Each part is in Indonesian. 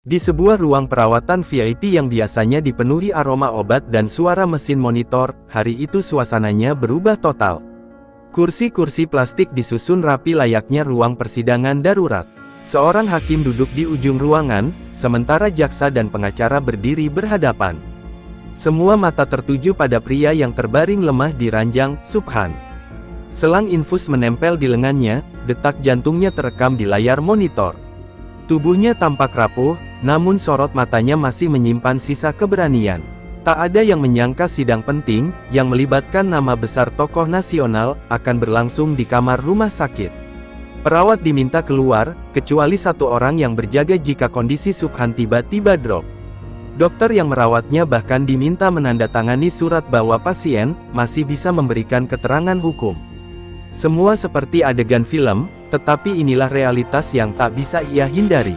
Di sebuah ruang perawatan VIP yang biasanya dipenuhi aroma obat dan suara mesin monitor, hari itu suasananya berubah total. Kursi-kursi plastik disusun rapi layaknya ruang persidangan darurat. Seorang hakim duduk di ujung ruangan, sementara jaksa dan pengacara berdiri berhadapan. Semua mata tertuju pada pria yang terbaring lemah di ranjang, Subhan. Selang infus menempel di lengannya, detak jantungnya terekam di layar monitor. Tubuhnya tampak rapuh, namun sorot matanya masih menyimpan sisa keberanian. Tak ada yang menyangka sidang penting, yang melibatkan nama besar tokoh nasional, akan berlangsung di kamar rumah sakit. Perawat diminta keluar, kecuali satu orang yang berjaga jika kondisi Subhan tiba-tiba drop. Dokter yang merawatnya bahkan diminta menandatangani surat bahwa pasien masih bisa memberikan keterangan hukum. Semua seperti adegan film, tetapi inilah realitas yang tak bisa ia hindari.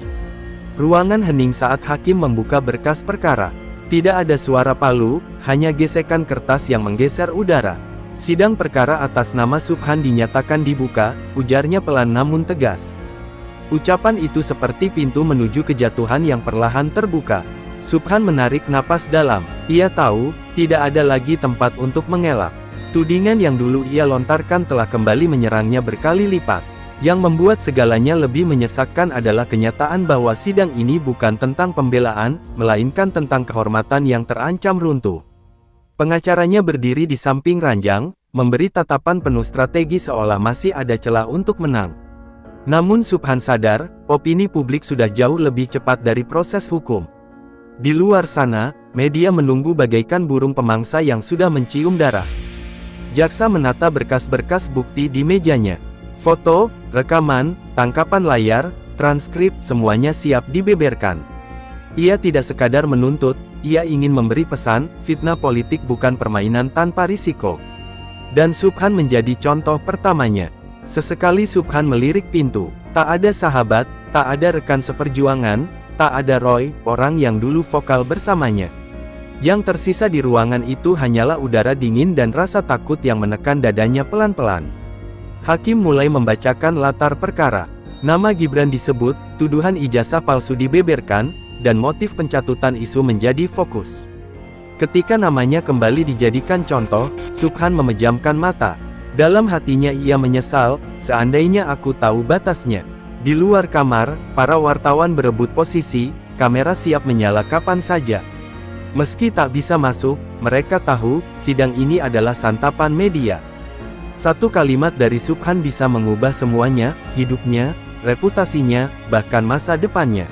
Ruangan hening saat hakim membuka berkas perkara. Tidak ada suara palu, hanya gesekan kertas yang menggeser udara. Sidang perkara atas nama Subhan dinyatakan dibuka, ujarnya pelan namun tegas. Ucapan itu seperti pintu menuju kejatuhan yang perlahan terbuka. Subhan menarik napas dalam. Ia tahu, tidak ada lagi tempat untuk mengelak. Tudingan yang dulu ia lontarkan telah kembali menyerangnya berkali lipat. Yang membuat segalanya lebih menyesakkan adalah kenyataan bahwa sidang ini bukan tentang pembelaan, melainkan tentang kehormatan yang terancam runtuh. Pengacaranya berdiri di samping ranjang, memberi tatapan penuh strategi seolah masih ada celah untuk menang. Namun Subhan sadar, opini publik sudah jauh lebih cepat dari proses hukum. Di luar sana, media menunggu bagaikan burung pemangsa yang sudah mencium darah. Jaksa menata berkas-berkas bukti di mejanya. Foto, rekaman, tangkapan layar, transkrip, semuanya siap dibeberkan. Ia tidak sekadar menuntut, ia ingin memberi pesan, fitnah politik bukan permainan tanpa risiko. Dan Subhan menjadi contoh pertamanya. Sesekali Subhan melirik pintu. Tak ada sahabat, tak ada rekan seperjuangan, tak ada Roy, orang yang dulu vokal bersamanya. Yang tersisa di ruangan itu hanyalah udara dingin dan rasa takut yang menekan dadanya pelan-pelan. Hakim mulai membacakan latar perkara. Nama Gibran disebut, tuduhan ijazah palsu dibeberkan, dan motif pencatutan isu menjadi fokus. Ketika namanya kembali dijadikan contoh, Subhan memejamkan mata. Dalam hatinya ia menyesal, seandainya aku tahu batasnya. Di luar kamar, para wartawan berebut posisi, kamera siap menyala kapan saja. Meski tak bisa masuk, mereka tahu, sidang ini adalah santapan media. Satu kalimat dari Subhan bisa mengubah semuanya, hidupnya, reputasinya, bahkan masa depannya.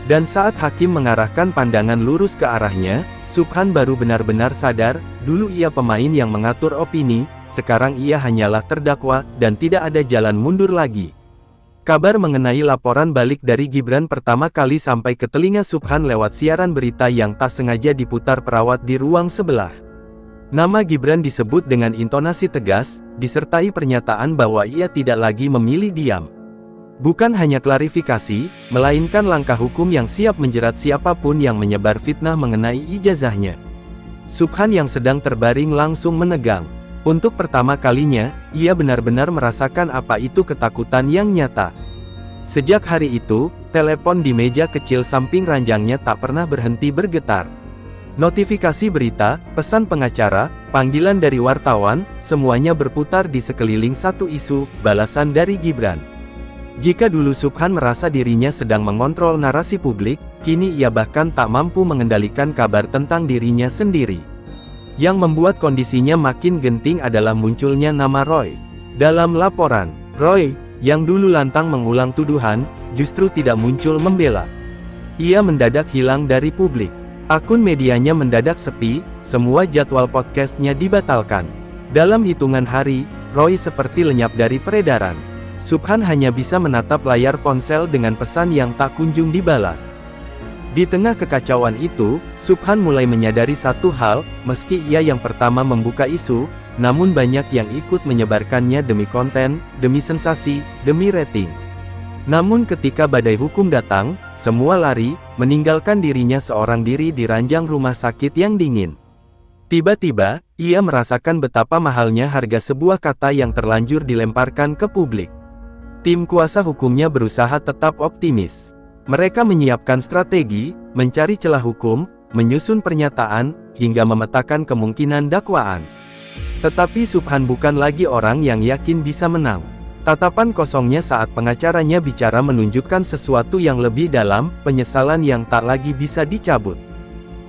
Dan saat hakim mengarahkan pandangan lurus ke arahnya, Subhan baru benar-benar sadar, dulu ia pemain yang mengatur opini, sekarang ia hanyalah terdakwa, dan tidak ada jalan mundur lagi. Kabar mengenai laporan balik dari Gibran pertama kali sampai ke telinga Subhan lewat siaran berita yang tak sengaja diputar perawat di ruang sebelah. Nama Gibran disebut dengan intonasi tegas, disertai pernyataan bahwa ia tidak lagi memilih diam. Bukan hanya klarifikasi, melainkan langkah hukum yang siap menjerat siapapun yang menyebar fitnah mengenai ijazahnya. Subhan yang sedang terbaring langsung menegang. Untuk pertama kalinya, ia benar-benar merasakan apa itu ketakutan yang nyata. Sejak hari itu, telepon di meja kecil samping ranjangnya tak pernah berhenti bergetar. Notifikasi berita, pesan pengacara, panggilan dari wartawan, semuanya berputar di sekeliling satu isu, balasan dari Gibran. Jika dulu Subhan merasa dirinya sedang mengontrol narasi publik, kini ia bahkan tak mampu mengendalikan kabar tentang dirinya sendiri. Yang membuat kondisinya makin genting adalah munculnya nama Roy. Dalam laporan, Roy, yang dulu lantang mengulang tuduhan, justru tidak muncul membela. Ia mendadak hilang dari publik. Akun medianya mendadak sepi, semua jadwal podcastnya dibatalkan. Dalam hitungan hari, Roy seperti lenyap dari peredaran. Subhan hanya bisa menatap layar ponsel dengan pesan yang tak kunjung dibalas. Di tengah kekacauan itu, Subhan mulai menyadari satu hal, meski ia yang pertama membuka isu, namun banyak yang ikut menyebarkannya demi konten, demi sensasi, demi rating. Namun ketika badai hukum datang, semua lari, meninggalkan dirinya seorang diri di ranjang rumah sakit yang dingin. Tiba-tiba, ia merasakan betapa mahalnya harga sebuah kata yang terlanjur dilemparkan ke publik. Tim kuasa hukumnya berusaha tetap optimis. Mereka menyiapkan strategi, mencari celah hukum, menyusun pernyataan, hingga memetakan kemungkinan dakwaan. Tetapi Subhan bukan lagi orang yang yakin bisa menang. Tatapan kosongnya saat pengacaranya bicara menunjukkan sesuatu yang lebih dalam, penyesalan yang tak lagi bisa dicabut.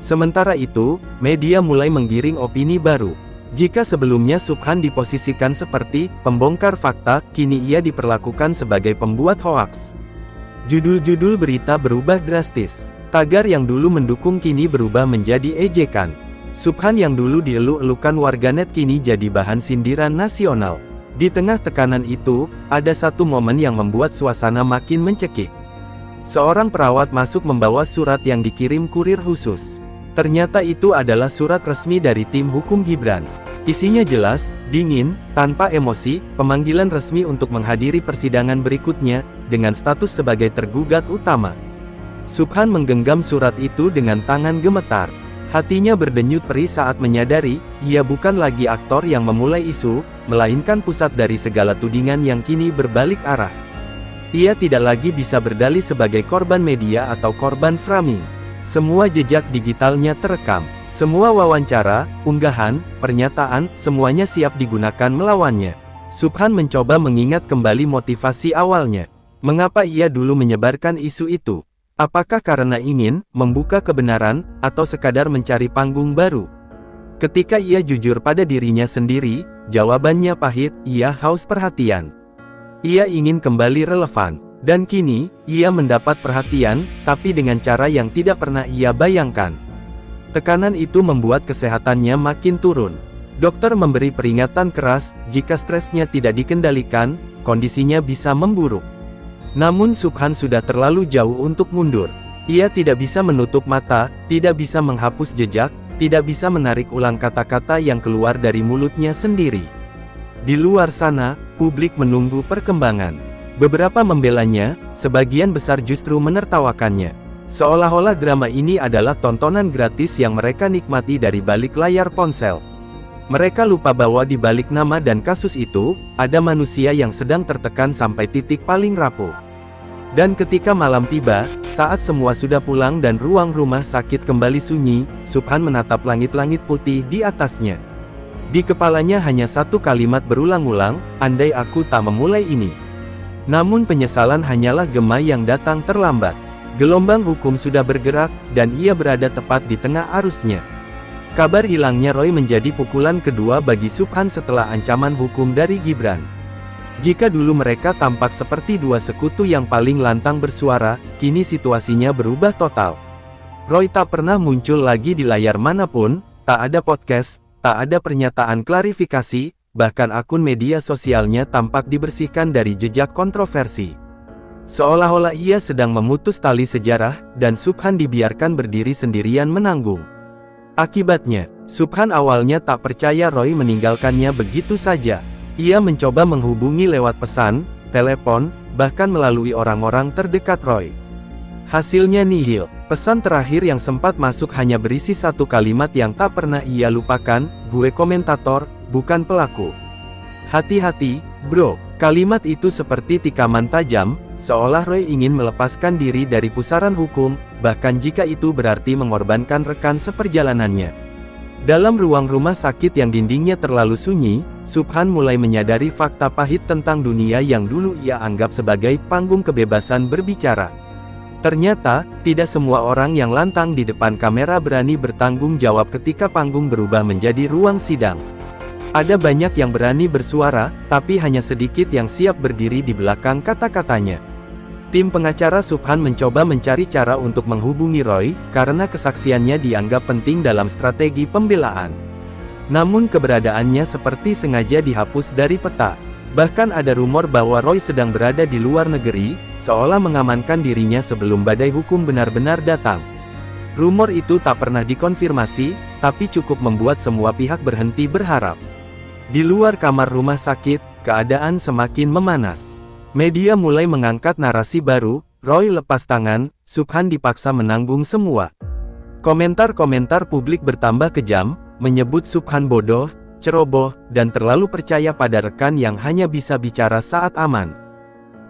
Sementara itu, media mulai menggiring opini baru. Jika sebelumnya Subhan diposisikan seperti pembongkar fakta, kini ia diperlakukan sebagai pembuat hoaks. Judul-judul berita berubah drastis. Tagar yang dulu mendukung kini berubah menjadi ejekan. Subhan yang dulu dieluk-elukan warganet kini jadi bahan sindiran nasional. Di tengah tekanan itu, ada satu momen yang membuat suasana makin mencekik. Seorang perawat masuk membawa surat yang dikirim kurir khusus. Ternyata itu adalah surat resmi dari tim hukum Gibran. Isinya jelas, dingin, tanpa emosi, pemanggilan resmi untuk menghadiri persidangan berikutnya, dengan status sebagai tergugat utama. Subhan menggenggam surat itu dengan tangan gemetar. Hatinya berdenyut perih saat menyadari, ia bukan lagi aktor yang memulai isu, melainkan pusat dari segala tudingan yang kini berbalik arah. Ia tidak lagi bisa berdalih sebagai korban media atau korban framing. Semua jejak digitalnya terekam. Semua wawancara, unggahan, pernyataan, semuanya siap digunakan melawannya. Subhan mencoba mengingat kembali motivasi awalnya. Mengapa ia dulu menyebarkan isu itu? Apakah karena ingin membuka kebenaran, atau sekadar mencari panggung baru? Ketika ia jujur pada dirinya sendiri, jawabannya pahit, ia haus perhatian. Ia ingin kembali relevan. Dan kini, ia mendapat perhatian, tapi dengan cara yang tidak pernah ia bayangkan. Tekanan itu membuat kesehatannya makin turun. Dokter memberi peringatan keras, jika stresnya tidak dikendalikan, kondisinya bisa memburuk. Namun Subhan sudah terlalu jauh untuk mundur. Ia tidak bisa menutup mata, tidak bisa menghapus jejak, tidak bisa menarik ulang kata-kata yang keluar dari mulutnya sendiri. Di luar sana, publik menunggu perkembangan. Beberapa membelanya, sebagian besar justru menertawakannya. Seolah-olah drama ini adalah tontonan gratis yang mereka nikmati dari balik layar ponsel. Mereka lupa bahwa di balik nama dan kasus itu, ada manusia yang sedang tertekan sampai titik paling rapuh. Dan ketika malam tiba, saat semua sudah pulang dan ruang rumah sakit kembali sunyi, Subhan menatap langit-langit putih di atasnya. Di kepalanya hanya satu kalimat berulang-ulang, andai aku tak memulai ini. Namun penyesalan hanyalah gema yang datang terlambat. Gelombang hukum sudah bergerak, dan ia berada tepat di tengah arusnya. Kabar hilangnya Roy menjadi pukulan kedua bagi Subhan setelah ancaman hukum dari Gibran. Jika dulu mereka tampak seperti dua sekutu yang paling lantang bersuara, kini situasinya berubah total. Roy tak pernah muncul lagi di layar manapun, tak ada podcast, tak ada pernyataan klarifikasi, bahkan akun media sosialnya tampak dibersihkan dari jejak kontroversi. Seolah-olah ia sedang memutus tali sejarah, dan Subhan dibiarkan berdiri sendirian menanggung. Akibatnya, Subhan awalnya tak percaya Roy meninggalkannya begitu saja. Ia mencoba menghubungi lewat pesan, telepon, bahkan melalui orang-orang terdekat Roy. Hasilnya nihil. Pesan terakhir yang sempat masuk hanya berisi satu kalimat yang tak pernah ia lupakan, "Gue komentator, bukan pelaku." Hati-hati, bro. Kalimat itu seperti tikaman tajam, seolah Roy ingin melepaskan diri dari pusaran hukum, bahkan jika itu berarti mengorbankan rekan seperjalanannya. Dalam ruang rumah sakit yang dindingnya terlalu sunyi, Subhan mulai menyadari fakta pahit tentang dunia yang dulu ia anggap sebagai panggung kebebasan berbicara. Ternyata, tidak semua orang yang lantang di depan kamera berani bertanggung jawab ketika panggung berubah menjadi ruang sidang. Ada banyak yang berani bersuara, tapi hanya sedikit yang siap berdiri di belakang kata-katanya. Tim pengacara Subhan mencoba mencari cara untuk menghubungi Roy, karena kesaksiannya dianggap penting dalam strategi pembelaan. Namun keberadaannya seperti sengaja dihapus dari peta. Bahkan ada rumor bahwa Roy sedang berada di luar negeri, seolah mengamankan dirinya sebelum badai hukum benar-benar datang. Rumor itu tak pernah dikonfirmasi, tapi cukup membuat semua pihak berhenti berharap. Di luar kamar rumah sakit, keadaan semakin memanas. Media mulai mengangkat narasi baru, Roy lepas tangan, Subhan dipaksa menanggung semua. Komentar-komentar publik bertambah kejam, menyebut Subhan bodoh, ceroboh, dan terlalu percaya pada rekan yang hanya bisa bicara saat aman.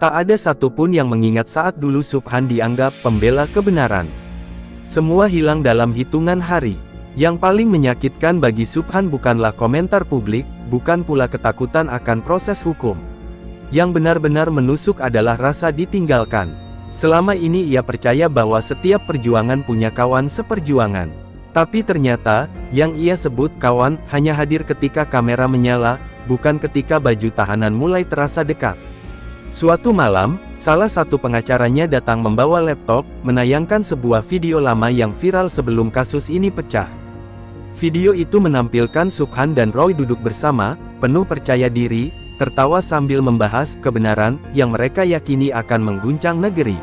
Tak ada satupun yang mengingat saat dulu Subhan dianggap pembela kebenaran. Semua hilang dalam hitungan hari. Yang paling menyakitkan bagi Subhan bukanlah komentar publik, bukan pula ketakutan akan proses hukum. Yang benar-benar menusuk adalah rasa ditinggalkan. Selama ini ia percaya bahwa setiap perjuangan punya kawan seperjuangan. Tapi ternyata, yang ia sebut kawan, hanya hadir ketika kamera menyala, bukan ketika baju tahanan mulai terasa dekat. Suatu malam, salah satu pengacaranya datang membawa laptop, menayangkan sebuah video lama yang viral sebelum kasus ini pecah. Video itu menampilkan Subhan dan Roy duduk bersama, penuh percaya diri, tertawa sambil membahas kebenaran yang mereka yakini akan mengguncang negeri.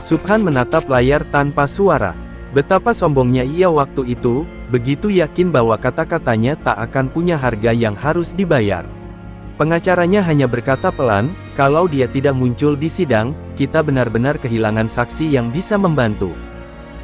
Subhan menatap layar tanpa suara. Betapa sombongnya ia waktu itu, begitu yakin bahwa kata-katanya tak akan punya harga yang harus dibayar. Pengacaranya hanya berkata pelan, kalau dia tidak muncul di sidang, kita benar-benar kehilangan saksi yang bisa membantu.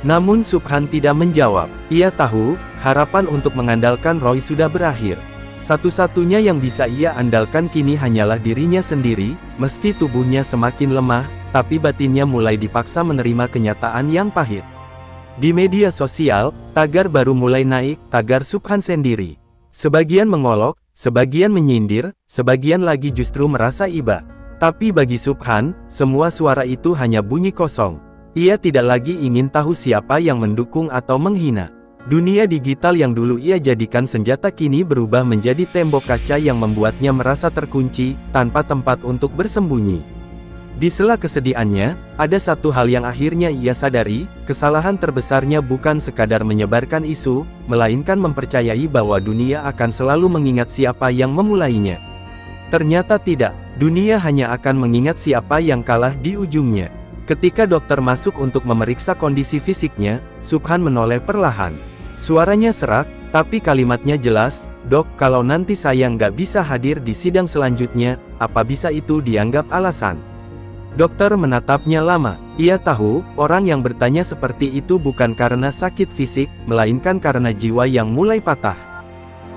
Namun Subhan tidak menjawab. Ia tahu, harapan untuk mengandalkan Roy sudah berakhir. Satu-satunya yang bisa ia andalkan kini hanyalah dirinya sendiri, meski tubuhnya semakin lemah, tapi batinnya mulai dipaksa menerima kenyataan yang pahit. Di media sosial, tagar baru mulai naik, tagar Subhan sendiri. Sebagian mengolok, sebagian menyindir, sebagian lagi justru merasa iba. Tapi bagi Subhan, semua suara itu hanya bunyi kosong. Ia tidak lagi ingin tahu siapa yang mendukung atau menghina. Dunia digital yang dulu ia jadikan senjata kini berubah menjadi tembok kaca yang membuatnya merasa terkunci, tanpa tempat untuk bersembunyi. Di sela kesedihannya, ada satu hal yang akhirnya ia sadari, kesalahan terbesarnya bukan sekadar menyebarkan isu, melainkan mempercayai bahwa dunia akan selalu mengingat siapa yang memulainya. Ternyata tidak, dunia hanya akan mengingat siapa yang kalah di ujungnya. Ketika dokter masuk untuk memeriksa kondisi fisiknya, Subhan menoleh perlahan. Suaranya serak, tapi kalimatnya jelas, "Dok, kalau nanti saya nggak bisa hadir di sidang selanjutnya, apa bisa itu dianggap alasan?" Dokter menatapnya lama. Ia tahu, orang yang bertanya seperti itu bukan karena sakit fisik, melainkan karena jiwa yang mulai patah.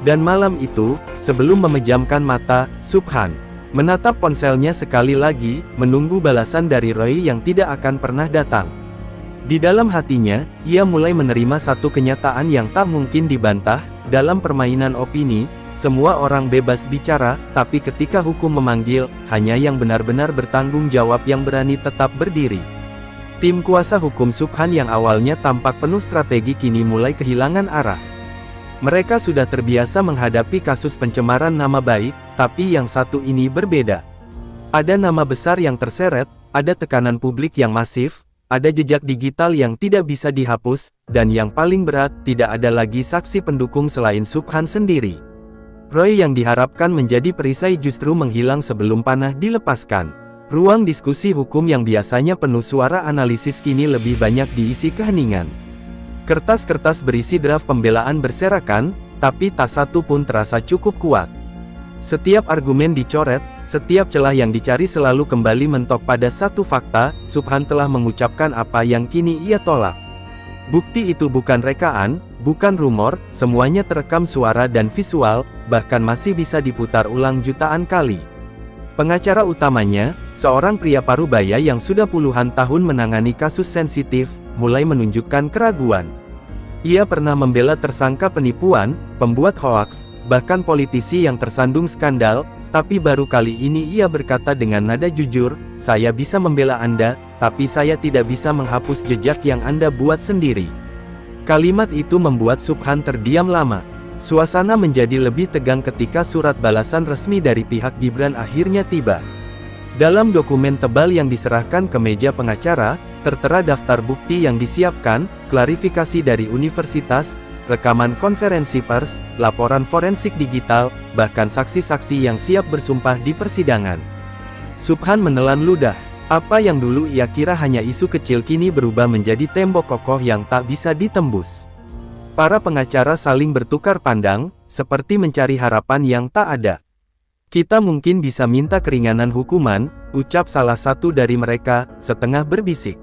Dan malam itu, sebelum memejamkan mata, Subhan menatap ponselnya sekali lagi, menunggu balasan dari Roy yang tidak akan pernah datang. Di dalam hatinya, ia mulai menerima satu kenyataan yang tak mungkin dibantah, dalam permainan opini, semua orang bebas bicara, tapi ketika hukum memanggil, hanya yang benar-benar bertanggung jawab yang berani tetap berdiri. Tim kuasa hukum Subhan yang awalnya tampak penuh strategi kini mulai kehilangan arah. Mereka sudah terbiasa menghadapi kasus pencemaran nama baik, tapi yang satu ini berbeda. Ada nama besar yang terseret, ada tekanan publik yang masif, ada jejak digital yang tidak bisa dihapus, dan yang paling berat, tidak ada lagi saksi pendukung selain Subhan sendiri. Roy yang diharapkan menjadi perisai justru menghilang sebelum panah dilepaskan. Ruang diskusi hukum yang biasanya penuh suara analisis kini lebih banyak diisi keheningan. Kertas-kertas berisi draft pembelaan berserakan, tapi tak satu pun terasa cukup kuat. Setiap argumen dicoret, setiap celah yang dicari selalu kembali mentok pada satu fakta, Subhan telah mengucapkan apa yang kini ia tolak. Bukti itu bukan rekaan, bukan rumor, semuanya terekam suara dan visual, bahkan masih bisa diputar ulang jutaan kali. Pengacara utamanya, seorang pria parubaya yang sudah puluhan tahun menangani kasus sensitif, mulai menunjukkan keraguan. Ia pernah membela tersangka penipuan, pembuat hoaks, bahkan politisi yang tersandung skandal, tapi baru kali ini ia berkata dengan nada jujur, "Saya bisa membela Anda, tapi saya tidak bisa menghapus jejak yang Anda buat sendiri." Kalimat itu membuat Subhan terdiam lama. Suasana menjadi lebih tegang ketika surat balasan resmi dari pihak Gibran akhirnya tiba. Dalam dokumen tebal yang diserahkan ke meja pengacara, tertera daftar bukti yang disiapkan, klarifikasi dari universitas, rekaman konferensi pers, laporan forensik digital, bahkan saksi-saksi yang siap bersumpah di persidangan. Subhan menelan ludah. Apa yang dulu ia kira hanya isu kecil kini berubah menjadi tembok kokoh yang tak bisa ditembus. Para pengacara saling bertukar pandang, seperti mencari harapan yang tak ada. "Kita mungkin bisa minta keringanan hukuman," ucap salah satu dari mereka, setengah berbisik.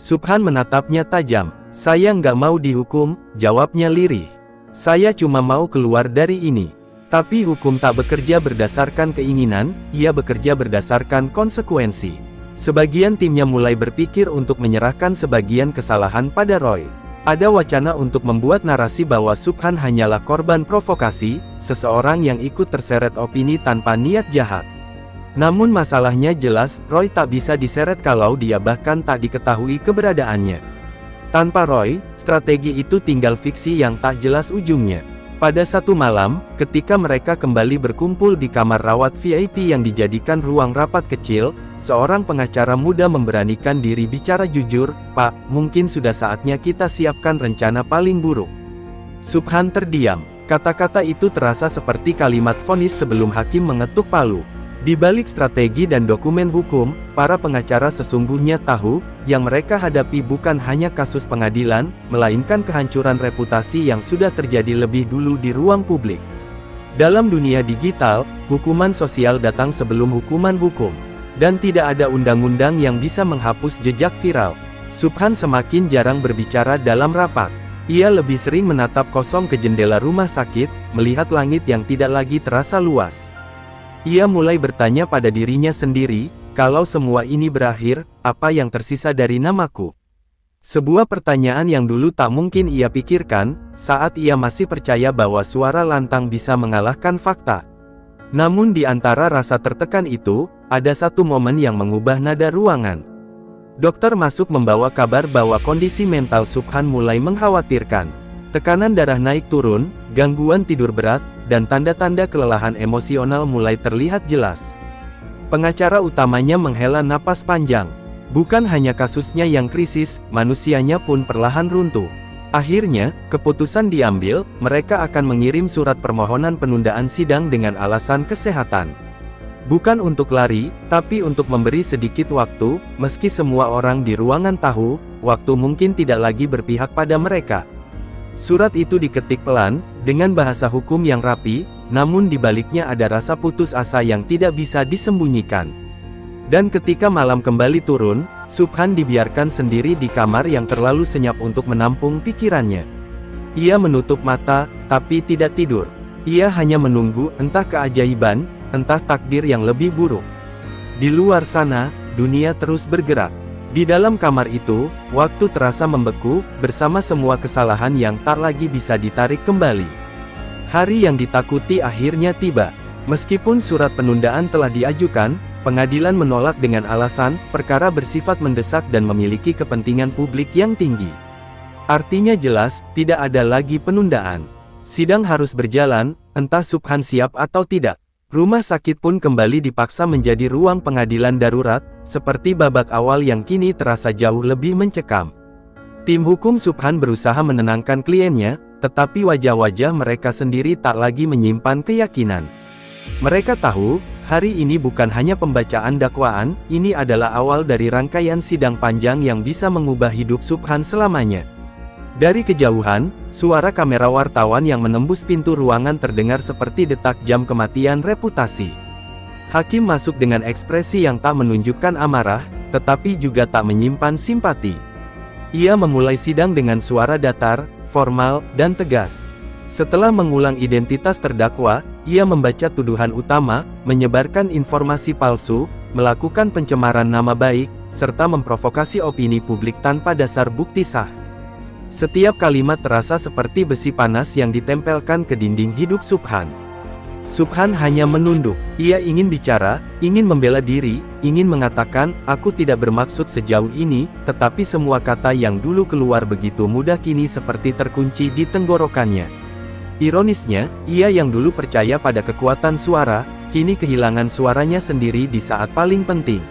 Subhan menatapnya tajam. "Saya nggak mau dihukum," jawabnya lirih. "Saya cuma mau keluar dari ini." Tapi hukum tak bekerja berdasarkan keinginan, ia bekerja berdasarkan konsekuensi. Sebagian timnya mulai berpikir untuk menyerahkan sebagian kesalahan pada Roy. Ada wacana untuk membuat narasi bahwa Subhan hanyalah korban provokasi, seseorang yang ikut terseret opini tanpa niat jahat. Namun masalahnya jelas, Roy tak bisa diseret kalau dia bahkan tak diketahui keberadaannya. Tanpa Roy, strategi itu tinggal fiksi yang tak jelas ujungnya. Pada satu malam, ketika mereka kembali berkumpul di kamar rawat VIP yang dijadikan ruang rapat kecil, seorang pengacara muda memberanikan diri bicara jujur, "Pak, mungkin sudah saatnya kita siapkan rencana paling buruk." Subhan terdiam. Kata-kata itu terasa seperti kalimat vonis sebelum hakim mengetuk palu. Di balik strategi dan dokumen hukum, para pengacara sesungguhnya tahu, yang mereka hadapi bukan hanya kasus pengadilan, melainkan kehancuran reputasi yang sudah terjadi lebih dulu di ruang publik. Dalam dunia digital, hukuman sosial datang sebelum hukuman hukum. Dan tidak ada undang-undang yang bisa menghapus jejak viral. Subhan semakin jarang berbicara dalam rapat. Ia lebih sering menatap kosong ke jendela rumah sakit, melihat langit yang tidak lagi terasa luas. Ia mulai bertanya pada dirinya sendiri, kalau semua ini berakhir, apa yang tersisa dari namaku? Sebuah pertanyaan yang dulu tak mungkin ia pikirkan, saat ia masih percaya bahwa suara lantang bisa mengalahkan fakta. Namun di antara rasa tertekan itu, ada satu momen yang mengubah nada ruangan. Dokter masuk membawa kabar bahwa kondisi mental Subhan mulai mengkhawatirkan. Tekanan darah naik turun, gangguan tidur berat, dan tanda-tanda kelelahan emosional mulai terlihat jelas. Pengacara utamanya menghela napas panjang. Bukan hanya kasusnya yang krisis, manusianya pun perlahan runtuh. Akhirnya, keputusan diambil, mereka akan mengirim surat permohonan penundaan sidang dengan alasan kesehatan. Bukan untuk lari, tapi untuk memberi sedikit waktu, meski semua orang di ruangan tahu, waktu mungkin tidak lagi berpihak pada mereka. Surat itu diketik pelan, dengan bahasa hukum yang rapi, namun di baliknya ada rasa putus asa yang tidak bisa disembunyikan. Dan ketika malam kembali turun, Subhan dibiarkan sendiri di kamar yang terlalu senyap untuk menampung pikirannya. Ia menutup mata, tapi tidak tidur. Ia hanya menunggu, entah keajaiban, entah takdir yang lebih buruk. Di luar sana, dunia terus bergerak. Di dalam kamar itu, waktu terasa membeku, bersama semua kesalahan yang tak lagi bisa ditarik kembali. Hari yang ditakuti akhirnya tiba. Meskipun surat penundaan telah diajukan, pengadilan menolak dengan alasan, perkara bersifat mendesak dan memiliki kepentingan publik yang tinggi. Artinya jelas, tidak ada lagi penundaan. Sidang harus berjalan, entah Subhan siap atau tidak. Rumah sakit pun kembali dipaksa menjadi ruang pengadilan darurat, seperti babak awal yang kini terasa jauh lebih mencekam. Tim hukum Subhan berusaha menenangkan kliennya, tetapi wajah-wajah mereka sendiri tak lagi menyimpan keyakinan. Mereka tahu, hari ini bukan hanya pembacaan dakwaan, ini adalah awal dari rangkaian sidang panjang yang bisa mengubah hidup Subhan selamanya. Dari kejauhan, suara kamera wartawan yang menembus pintu ruangan terdengar seperti detak jam kematian reputasi. Hakim masuk dengan ekspresi yang tak menunjukkan amarah, tetapi juga tak menyimpan simpati. Ia memulai sidang dengan suara datar, formal, dan tegas. Setelah mengulang identitas terdakwa, ia membaca tuduhan utama, menyebarkan informasi palsu, melakukan pencemaran nama baik, serta memprovokasi opini publik tanpa dasar bukti sah. Setiap kalimat terasa seperti besi panas yang ditempelkan ke dinding hidup Subhan. Subhan hanya menunduk. Ia ingin bicara, ingin membela diri, ingin mengatakan, "Aku tidak bermaksud sejauh ini," tetapi semua kata yang dulu keluar begitu mudah kini seperti terkunci di tenggorokannya. Ironisnya, ia yang dulu percaya pada kekuatan suara, kini kehilangan suaranya sendiri di saat paling penting.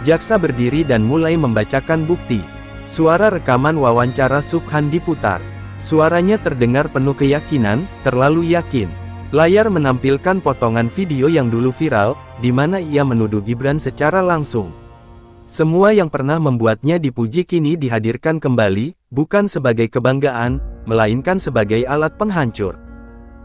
Jaksa berdiri dan mulai membacakan bukti. Suara rekaman wawancara Subhan diputar. Suaranya terdengar penuh keyakinan, terlalu yakin. Layar menampilkan potongan video yang dulu viral, di mana ia menuduh Gibran secara langsung. Semua yang pernah membuatnya dipuji kini dihadirkan kembali, bukan sebagai kebanggaan, melainkan sebagai alat penghancur.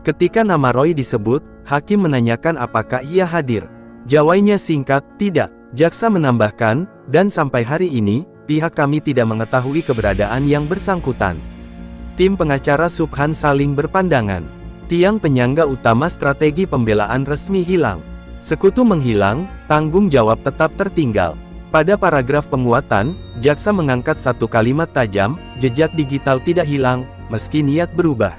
Ketika nama Roy disebut, hakim menanyakan apakah ia hadir. Jawabnya singkat, tidak. Jaksa menambahkan, dan sampai hari ini, pihak kami tidak mengetahui keberadaan yang bersangkutan. Tim pengacara Subhan saling berpandangan. Tiang penyangga utama strategi pembelaan resmi hilang. Sekutu menghilang, tanggung jawab tetap tertinggal. Pada paragraf penguatan, jaksa mengangkat satu kalimat tajam, jejak digital tidak hilang, meski niat berubah.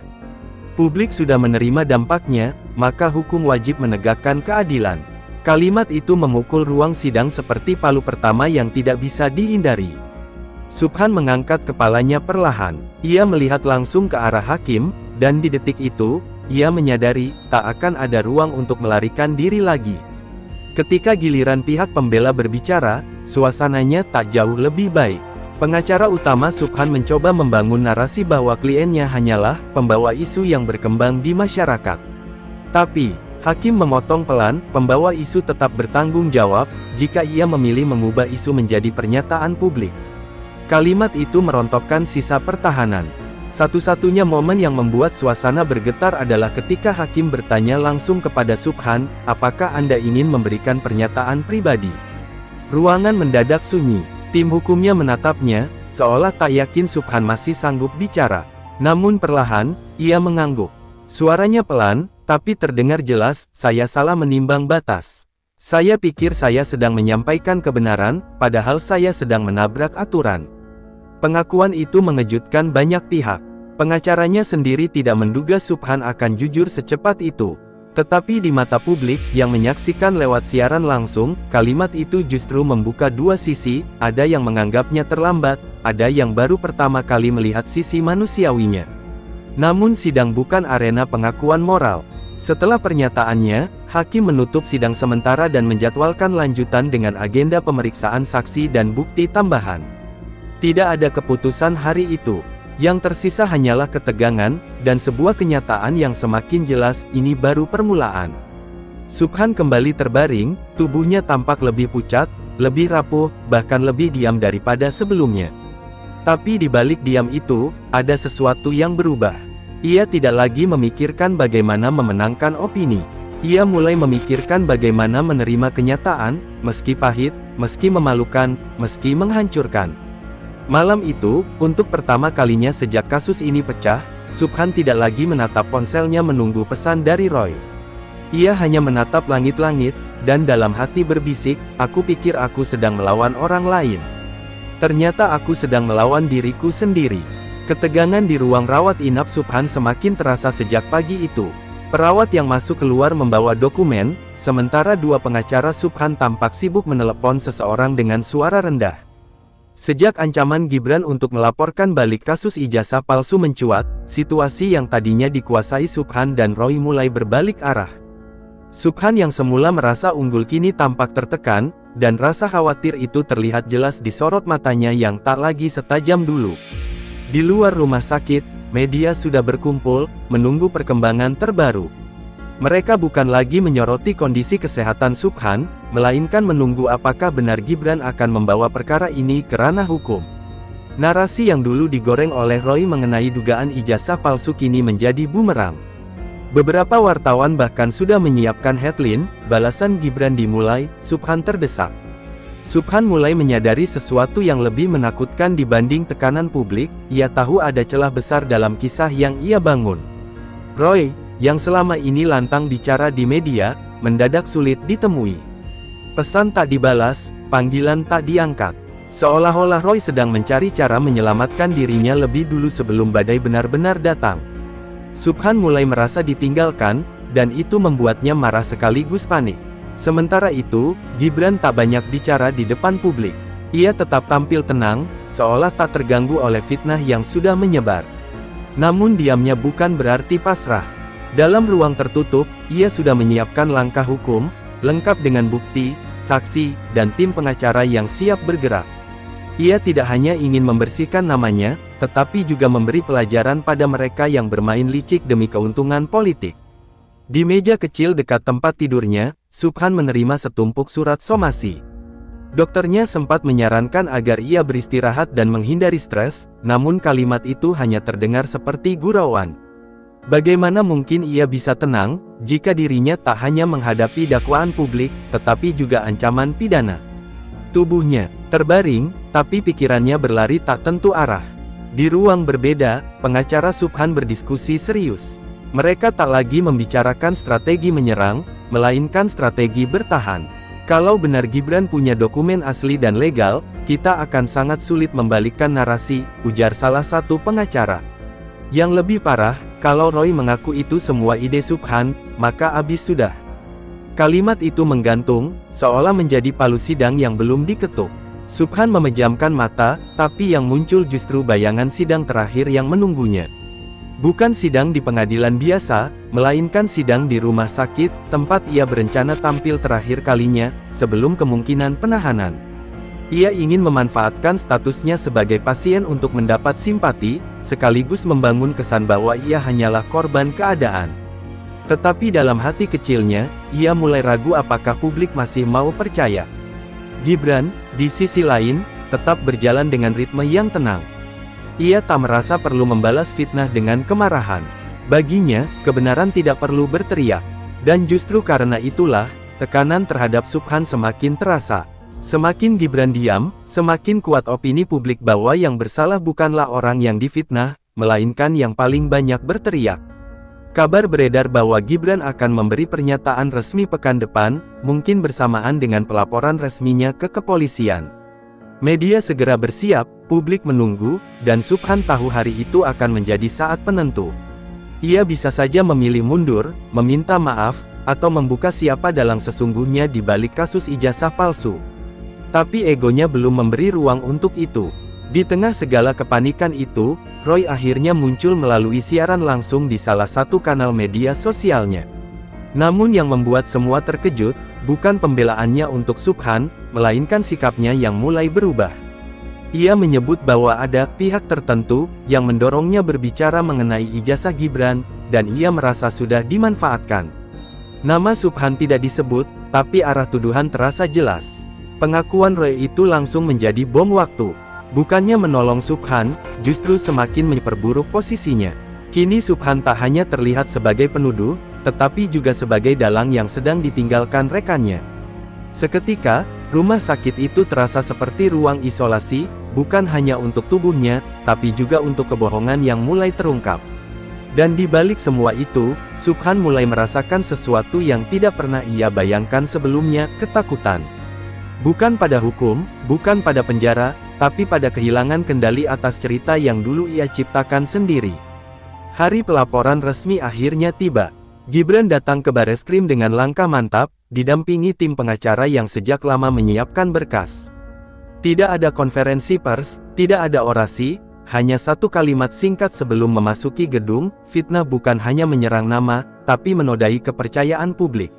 Publik sudah menerima dampaknya, maka hukum wajib menegakkan keadilan. Kalimat itu memukul ruang sidang seperti palu pertama yang tidak bisa dihindari. Subhan mengangkat kepalanya perlahan. Ia melihat langsung ke arah hakim, dan di detik itu, ia menyadari, tak akan ada ruang untuk melarikan diri lagi. Ketika giliran pihak pembela berbicara, suasananya tak jauh lebih baik. Pengacara utama Subhan mencoba membangun narasi bahwa kliennya hanyalah pembawa isu yang berkembang di masyarakat. Tapi, hakim memotong pelan, pembawa isu tetap bertanggung jawab, jika ia memilih mengubah isu menjadi pernyataan publik. Kalimat itu merontokkan sisa pertahanan. Satu-satunya momen yang membuat suasana bergetar adalah ketika hakim bertanya langsung kepada Subhan, apakah Anda ingin memberikan pernyataan pribadi? Ruangan mendadak sunyi. Tim hukumnya menatapnya, seolah tak yakin Subhan masih sanggup bicara. Namun perlahan, ia mengangguk. Suaranya pelan, tapi terdengar jelas, saya salah menimbang batas. Saya pikir saya sedang menyampaikan kebenaran, padahal saya sedang menabrak aturan. Pengakuan itu mengejutkan banyak pihak. Pengacaranya sendiri tidak menduga Subhan akan jujur secepat itu. Tetapi di mata publik yang menyaksikan lewat siaran langsung, kalimat itu justru membuka dua sisi, ada yang menganggapnya terlambat, ada yang baru pertama kali melihat sisi manusiawinya. Namun sidang bukan arena pengakuan moral. Setelah pernyataannya, hakim menutup sidang sementara dan menjadwalkan lanjutan dengan agenda pemeriksaan saksi dan bukti tambahan. Tidak ada keputusan hari itu. Yang tersisa hanyalah ketegangan, dan sebuah kenyataan yang semakin jelas, ini baru permulaan. Subhan kembali terbaring, tubuhnya tampak lebih pucat, lebih rapuh, bahkan lebih diam daripada sebelumnya. Tapi di balik diam itu, ada sesuatu yang berubah. Ia tidak lagi memikirkan bagaimana memenangkan opini. Ia mulai memikirkan bagaimana menerima kenyataan, meski pahit, meski memalukan, meski menghancurkan. Malam itu, untuk pertama kalinya sejak kasus ini pecah, Subhan tidak lagi menatap ponselnya menunggu pesan dari Roy. Ia hanya menatap langit-langit, dan dalam hati berbisik, aku pikir aku sedang melawan orang lain. Ternyata aku sedang melawan diriku sendiri. Ketegangan di ruang rawat inap Subhan semakin terasa sejak pagi itu. Perawat yang masuk keluar membawa dokumen, sementara dua pengacara Subhan tampak sibuk menelepon seseorang dengan suara rendah. Sejak ancaman Gibran untuk melaporkan balik kasus ijazah palsu mencuat, situasi yang tadinya dikuasai Subhan dan Roy mulai berbalik arah. Subhan yang semula merasa unggul kini tampak tertekan, dan rasa khawatir itu terlihat jelas di sorot matanya yang tak lagi setajam dulu. Di luar rumah sakit, media sudah berkumpul, menunggu perkembangan terbaru. Mereka bukan lagi menyoroti kondisi kesehatan Subhan, melainkan menunggu apakah benar Gibran akan membawa perkara ini ke ranah hukum. Narasi yang dulu digoreng oleh Roy mengenai dugaan ijazah palsu kini menjadi bumerang. Beberapa wartawan bahkan sudah menyiapkan headline, balasan Gibran dimulai, Subhan terdesak. Subhan mulai menyadari sesuatu yang lebih menakutkan dibanding tekanan publik, ia tahu ada celah besar dalam kisah yang ia bangun. Roy, yang selama ini lantang bicara di media, mendadak sulit ditemui. Pesan tak dibalas, panggilan tak diangkat. Seolah-olah Roy sedang mencari cara menyelamatkan dirinya lebih dulu sebelum badai benar-benar datang. Subhan mulai merasa ditinggalkan, dan itu membuatnya marah sekaligus panik. Sementara itu, Gibran tak banyak bicara di depan publik. Ia tetap tampil tenang, seolah tak terganggu oleh fitnah yang sudah menyebar. Namun diamnya bukan berarti pasrah. Dalam ruang tertutup, ia sudah menyiapkan langkah hukum, lengkap dengan bukti, saksi, dan tim pengacara yang siap bergerak. Ia tidak hanya ingin membersihkan namanya, tetapi juga memberi pelajaran pada mereka yang bermain licik demi keuntungan politik. Di meja kecil dekat tempat tidurnya, Subhan menerima setumpuk surat somasi. Dokternya sempat menyarankan agar ia beristirahat dan menghindari stres, namun kalimat itu hanya terdengar seperti gurauan. Bagaimana mungkin ia bisa tenang, jika dirinya tak hanya menghadapi dakwaan publik, tetapi juga ancaman pidana. Tubuhnya terbaring, tapi pikirannya berlari tak tentu arah. Di ruang berbeda, pengacara Subhan berdiskusi serius. Mereka tak lagi membicarakan strategi menyerang, melainkan strategi bertahan. Kalau benar Gibran punya dokumen asli dan legal, kita akan sangat sulit membalikkan narasi, ujar salah satu pengacara. Yang lebih parah, kalau Roy mengaku itu semua ide Subhan, maka habis sudah. Kalimat itu menggantung, seolah menjadi palu sidang yang belum diketuk. Subhan memejamkan mata, tapi yang muncul justru bayangan sidang terakhir yang menunggunya. Bukan sidang di pengadilan biasa, melainkan sidang di rumah sakit, tempat ia berencana tampil terakhir kalinya, sebelum kemungkinan penahanan. Ia ingin memanfaatkan statusnya sebagai pasien untuk mendapat simpati, sekaligus membangun kesan bahwa ia hanyalah korban keadaan. Tetapi dalam hati kecilnya, ia mulai ragu apakah publik masih mau percaya. Gibran, di sisi lain, tetap berjalan dengan ritme yang tenang. Ia tak merasa perlu membalas fitnah dengan kemarahan. Baginya, kebenaran tidak perlu berteriak. Dan justru karena itulah, tekanan terhadap Subhan semakin terasa. Semakin Gibran diam, semakin kuat opini publik bahwa yang bersalah bukanlah orang yang difitnah, melainkan yang paling banyak berteriak. Kabar beredar bahwa Gibran akan memberi pernyataan resmi pekan depan, mungkin bersamaan dengan pelaporan resminya ke kepolisian. Media segera bersiap, publik menunggu, dan Subhan tahu hari itu akan menjadi saat penentu. Ia bisa saja memilih mundur, meminta maaf, atau membuka siapa dalang sesungguhnya di balik kasus ijazah palsu. Tapi egonya belum memberi ruang untuk itu. Di tengah segala kepanikan itu, Roy akhirnya muncul melalui siaran langsung di salah satu kanal media sosialnya. Namun yang membuat semua terkejut, bukan pembelaannya untuk Subhan, melainkan sikapnya yang mulai berubah. Ia menyebut bahwa ada pihak tertentu yang mendorongnya berbicara mengenai ijazah Gibran, dan ia merasa sudah dimanfaatkan. Nama Subhan tidak disebut, tapi arah tuduhan terasa jelas. Pengakuan Roy itu langsung menjadi bom waktu. Bukannya menolong Subhan, justru semakin memperburuk posisinya. Kini Subhan tak hanya terlihat sebagai penuduh, tetapi juga sebagai dalang yang sedang ditinggalkan rekannya. Seketika, rumah sakit itu terasa seperti ruang isolasi, bukan hanya untuk tubuhnya, tapi juga untuk kebohongan yang mulai terungkap. Dan di balik semua itu, Subhan mulai merasakan sesuatu yang tidak pernah ia bayangkan sebelumnya, ketakutan. Bukan pada hukum, bukan pada penjara, tapi pada kehilangan kendali atas cerita yang dulu ia ciptakan sendiri. Hari pelaporan resmi akhirnya tiba. Gibran datang ke Bareskrim dengan langkah mantap, didampingi tim pengacara yang sejak lama menyiapkan berkas. Tidak ada konferensi pers, tidak ada orasi, hanya satu kalimat singkat sebelum memasuki gedung, fitnah bukan hanya menyerang nama, tapi menodai kepercayaan publik.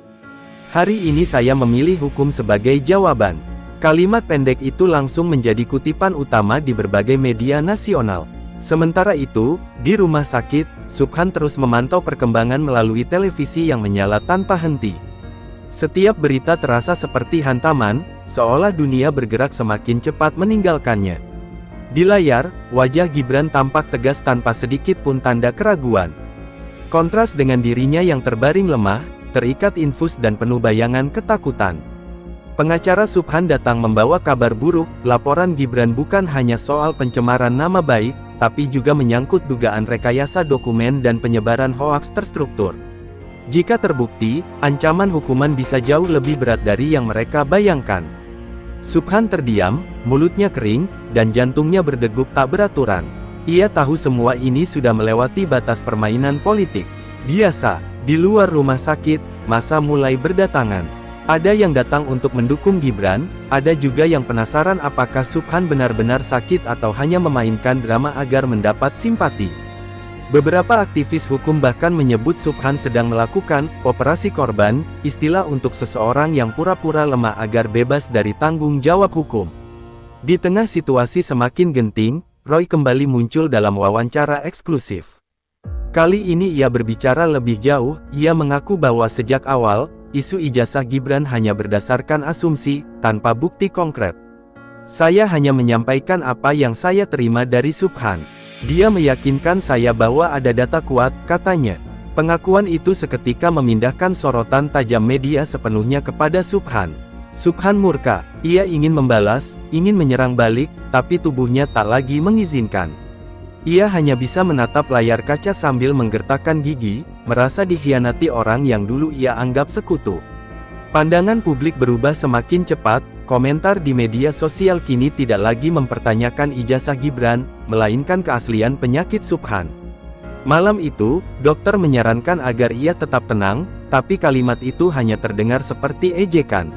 Hari ini saya memilih hukum sebagai jawaban. Kalimat pendek itu langsung menjadi kutipan utama di berbagai media nasional. Sementara itu, di rumah sakit, Subhan terus memantau perkembangan melalui televisi yang menyala tanpa henti. Setiap berita terasa seperti hantaman, seolah dunia bergerak semakin cepat meninggalkannya. Di layar, wajah Gibran tampak tegas tanpa sedikit pun tanda keraguan. Kontras dengan dirinya yang terbaring lemah, terikat infus dan penuh bayangan ketakutan. Pengacara Subhan datang membawa kabar buruk, laporan Gibran bukan hanya soal pencemaran nama baik, tapi juga menyangkut dugaan rekayasa dokumen dan penyebaran hoaks terstruktur. Jika terbukti, ancaman hukuman bisa jauh lebih berat dari yang mereka bayangkan. Subhan terdiam, mulutnya kering, dan jantungnya berdegup tak beraturan. Ia tahu semua ini sudah melewati batas permainan politik. Biasa, di luar rumah sakit, massa mulai berdatangan. Ada yang datang untuk mendukung Gibran, ada juga yang penasaran apakah Subhan benar-benar sakit atau hanya memainkan drama agar mendapat simpati. Beberapa aktivis hukum bahkan menyebut Subhan sedang melakukan operasi korban, istilah untuk seseorang yang pura-pura lemah agar bebas dari tanggung jawab hukum. Di tengah situasi semakin genting, Roy kembali muncul dalam wawancara eksklusif. Kali ini ia berbicara lebih jauh, ia mengaku bahwa sejak awal, isu ijazah Gibran hanya berdasarkan asumsi, tanpa bukti konkret. Saya hanya menyampaikan apa yang saya terima dari Subhan. Dia meyakinkan saya bahwa ada data kuat, katanya. Pengakuan itu seketika memindahkan sorotan tajam media sepenuhnya kepada Subhan. Subhan murka, ia ingin membalas, ingin menyerang balik, tapi tubuhnya tak lagi mengizinkan. Ia hanya bisa menatap layar kaca sambil menggertakkan gigi, merasa dikhianati orang yang dulu ia anggap sekutu. Pandangan publik berubah semakin cepat, komentar di media sosial kini tidak lagi mempertanyakan ijazah Gibran, melainkan keaslian penyakit Subhan. Malam itu, dokter menyarankan agar ia tetap tenang, tapi kalimat itu hanya terdengar seperti ejekan.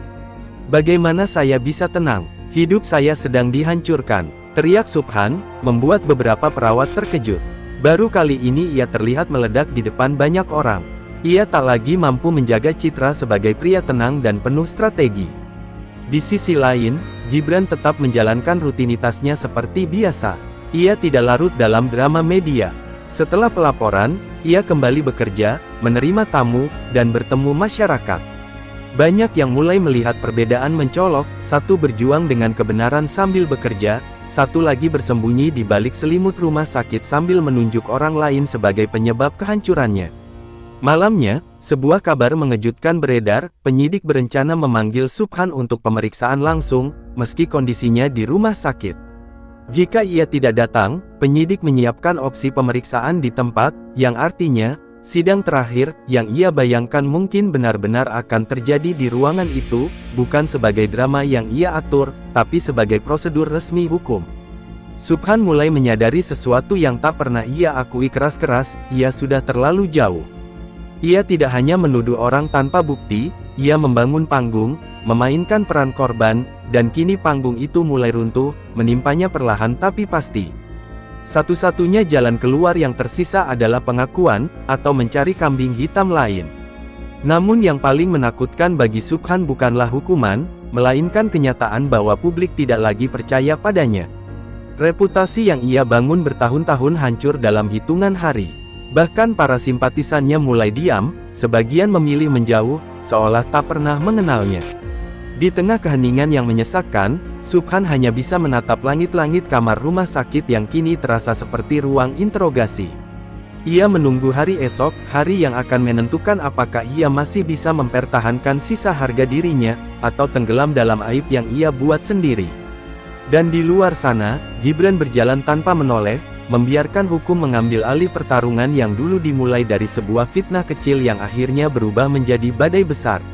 "Bagaimana saya bisa tenang? Hidup saya sedang dihancurkan," teriak Subhan, membuat beberapa perawat terkejut. Baru kali ini ia terlihat meledak di depan banyak orang. Ia tak lagi mampu menjaga citra sebagai pria tenang dan penuh strategi. Di sisi lain, Gibran tetap menjalankan rutinitasnya seperti biasa. Ia tidak larut dalam drama media. Setelah pelaporan, ia kembali bekerja, menerima tamu, dan bertemu masyarakat. Banyak yang mulai melihat perbedaan mencolok, satu berjuang dengan kebenaran sambil bekerja, satu lagi bersembunyi di balik selimut rumah sakit sambil menunjuk orang lain sebagai penyebab kehancurannya. Malamnya, sebuah kabar mengejutkan beredar, penyidik berencana memanggil Subhan untuk pemeriksaan langsung, meski kondisinya di rumah sakit. Jika ia tidak datang, penyidik menyiapkan opsi pemeriksaan di tempat, yang artinya, sidang terakhir, yang ia bayangkan mungkin benar-benar akan terjadi di ruangan itu, bukan sebagai drama yang ia atur, tapi sebagai prosedur resmi hukum. Subhan mulai menyadari sesuatu yang tak pernah ia akui keras-keras, ia sudah terlalu jauh. Ia tidak hanya menuduh orang tanpa bukti, ia membangun panggung, memainkan peran korban, dan kini panggung itu mulai runtuh, menimpanya perlahan tapi pasti. Satu-satunya jalan keluar yang tersisa adalah pengakuan, atau mencari kambing hitam lain. Namun yang paling menakutkan bagi Subhan bukanlah hukuman, melainkan kenyataan bahwa publik tidak lagi percaya padanya. Reputasi yang ia bangun bertahun-tahun hancur dalam hitungan hari. Bahkan para simpatisannya mulai diam, sebagian memilih menjauh, seolah tak pernah mengenalnya. Di tengah keheningan yang menyesakkan, Subhan hanya bisa menatap langit-langit kamar rumah sakit yang kini terasa seperti ruang interogasi. Ia menunggu hari esok, hari yang akan menentukan apakah ia masih bisa mempertahankan sisa harga dirinya, atau tenggelam dalam aib yang ia buat sendiri. Dan di luar sana, Gibran berjalan tanpa menoleh, membiarkan hukum mengambil alih pertarungan yang dulu dimulai dari sebuah fitnah kecil yang akhirnya berubah menjadi badai besar.